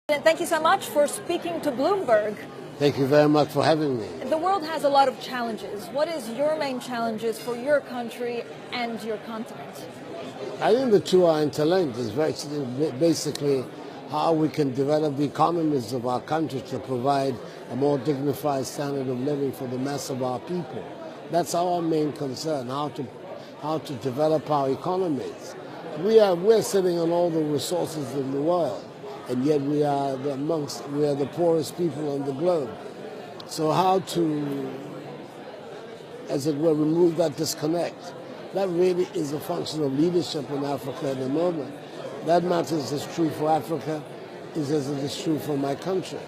Thank you so much for speaking to Bloomberg. Thank you very much for having me. The world has a lot of challenges. What is your main challenges for your country and your continent? I think the two are interlinked. It's basically how we can develop the economies of our country to provide a more dignified standard of living for the mass of our people. That's our main concern, how to develop our economies. We're sitting on all the resources in the world, and yet we are the poorest people on the globe. So how to, as it were, remove that disconnect? That really is a function of leadership in Africa at the moment. That matters as true for Africa as it is true for my country.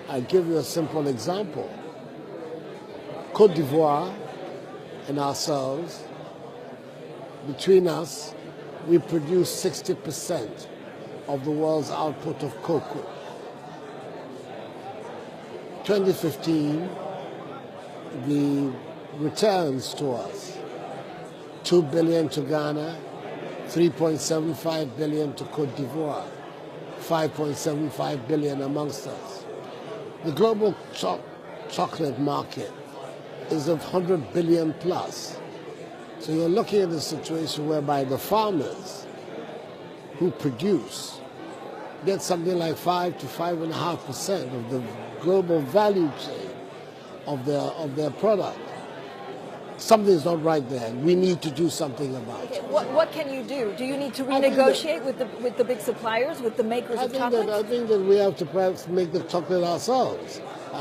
I'll give you a simple example. Côte d'Ivoire and ourselves, between us, we produce 60% of the world's output of cocoa. 2015, the returns to us, 2 billion to Ghana, 3.75 billion to Côte d'Ivoire, 5.75 billion amongst us. The global chocolate market is of 100 billion plus. So you're looking at a situation whereby the farmers who produce get something like 5 to 5.5% of the global value chain of their product. Something's not right there. We need to do something about it. What can you do? Do you need to renegotiate with the big suppliers, with the makers of chocolate? I think that we have to perhaps make the chocolate ourselves.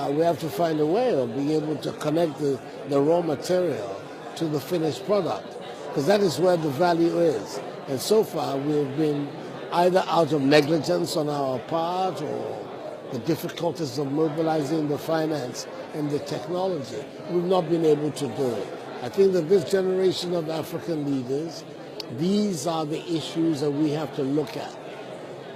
We have to find a way of being able to connect the raw material to the finished product, because that is where the value is. And so far, we've been either out of negligence on our part or the difficulties of mobilizing the finance and the technology. We've not been able to do it. I think that this generation of African leaders, these are the issues that we have to look at.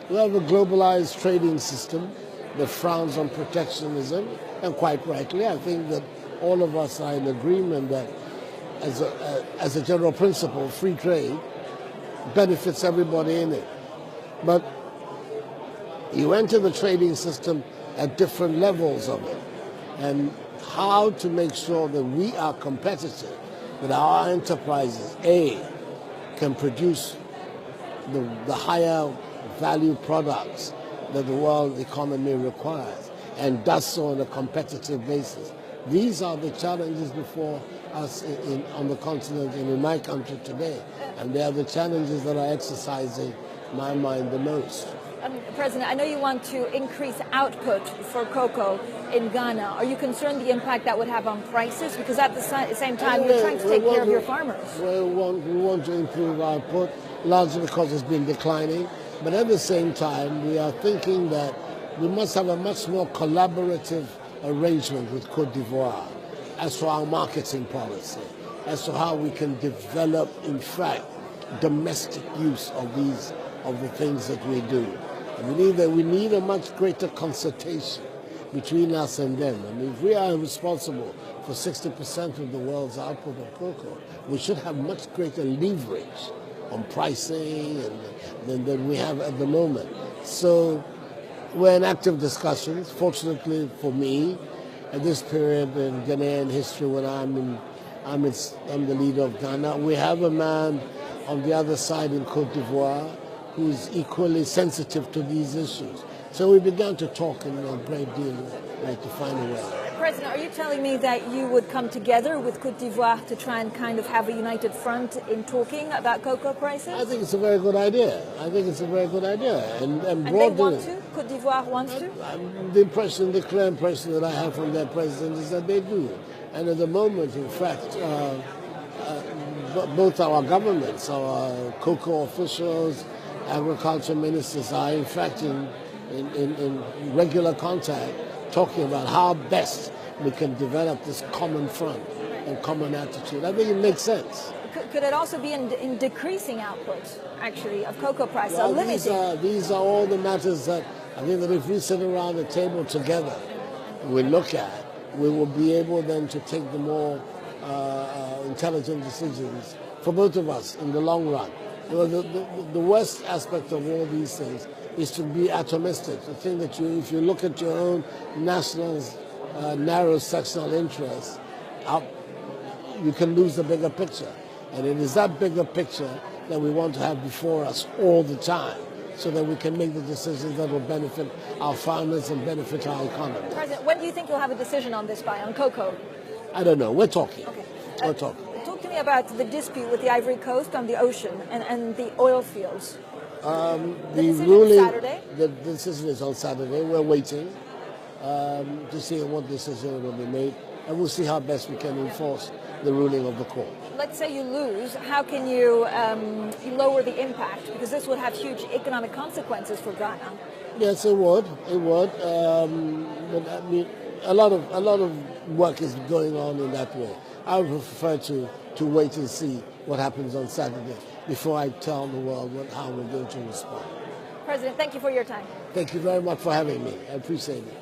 We have a globalized trading system that frowns on protectionism, and quite rightly, I think that all of us are in agreement that as a general principle, free trade benefits everybody in it. But you enter the trading system at different levels of it, and how to make sure that we are competitive, that our enterprises, can produce the higher value products that the world economy requires, and does so on a competitive basis. These are the challenges before us on the continent and in my country today, and they are the challenges that are exercising my mind the most. President, I know you want to increase output for cocoa in Ghana. Are you concerned the impact that would have on prices? Because at the same time, you're trying to take care of your farmers. We want to improve output, largely because it's been declining. But at the same time, we are thinking that we must have a much more collaborative arrangement with Côte d'Ivoire as to our marketing policy, as to how we can develop, in fact, domestic use of the things that we do. I believe that we need a much greater consultation between us and them. I mean, if we are responsible for 60% of the world's output of cocoa, we should have much greater leverage on pricing than we have at the moment. So we're in active discussions. Fortunately for me, at this period in Ghanaian history, when I'm the leader of Ghana, we have a man on the other side in Côte d'Ivoire who is equally sensitive to these issues. So we began to talk in a great deal to find a way. President, are you telling me that you would come together with Côte d'Ivoire to try and kind of have a united front in talking about cocoa prices? I think it's a very good idea. And they want to? Côte d'Ivoire wants to? The clear impression that I have from their president is that they do. And at the moment, in fact, both our governments, our cocoa officials, agriculture ministers are in fact in regular contact, talking about how best we can develop this common front and common attitude. I think it makes sense. Could it also be in decreasing output, actually, of cocoa prices, well, limiting? These are all the matters that I think that if we sit around the table together, we look at, we will be able then to take the more intelligent decisions for both of us in the long run. You know, the worst aspect of all these things is to be atomistic, to think that if you look at your own national, narrow sectional interests, you can lose the bigger picture. And it is that bigger picture that we want to have before us all the time, so that we can make the decisions that will benefit our farmers and benefit our economy. President, when do you think you'll have a decision on this by, on cocoa? I don't know. We're talking. Okay. We're talking. Talk to me about the dispute with the Ivory Coast on the ocean and the oil fields. The decision ruling, is Saturday? The decision is on Saturday. We're waiting to see what decision will be made, and we'll see how best we can enforce the ruling of the court. Let's say you lose, how can you lower the impact? Because this would have huge economic consequences for Ghana. Yes, it would. It would. But I mean, a lot of work is going on in that way. I would prefer to wait and see what happens on Saturday before I tell the world how we're going to respond. President, thank you for your time. Thank you very much for having me. I appreciate it.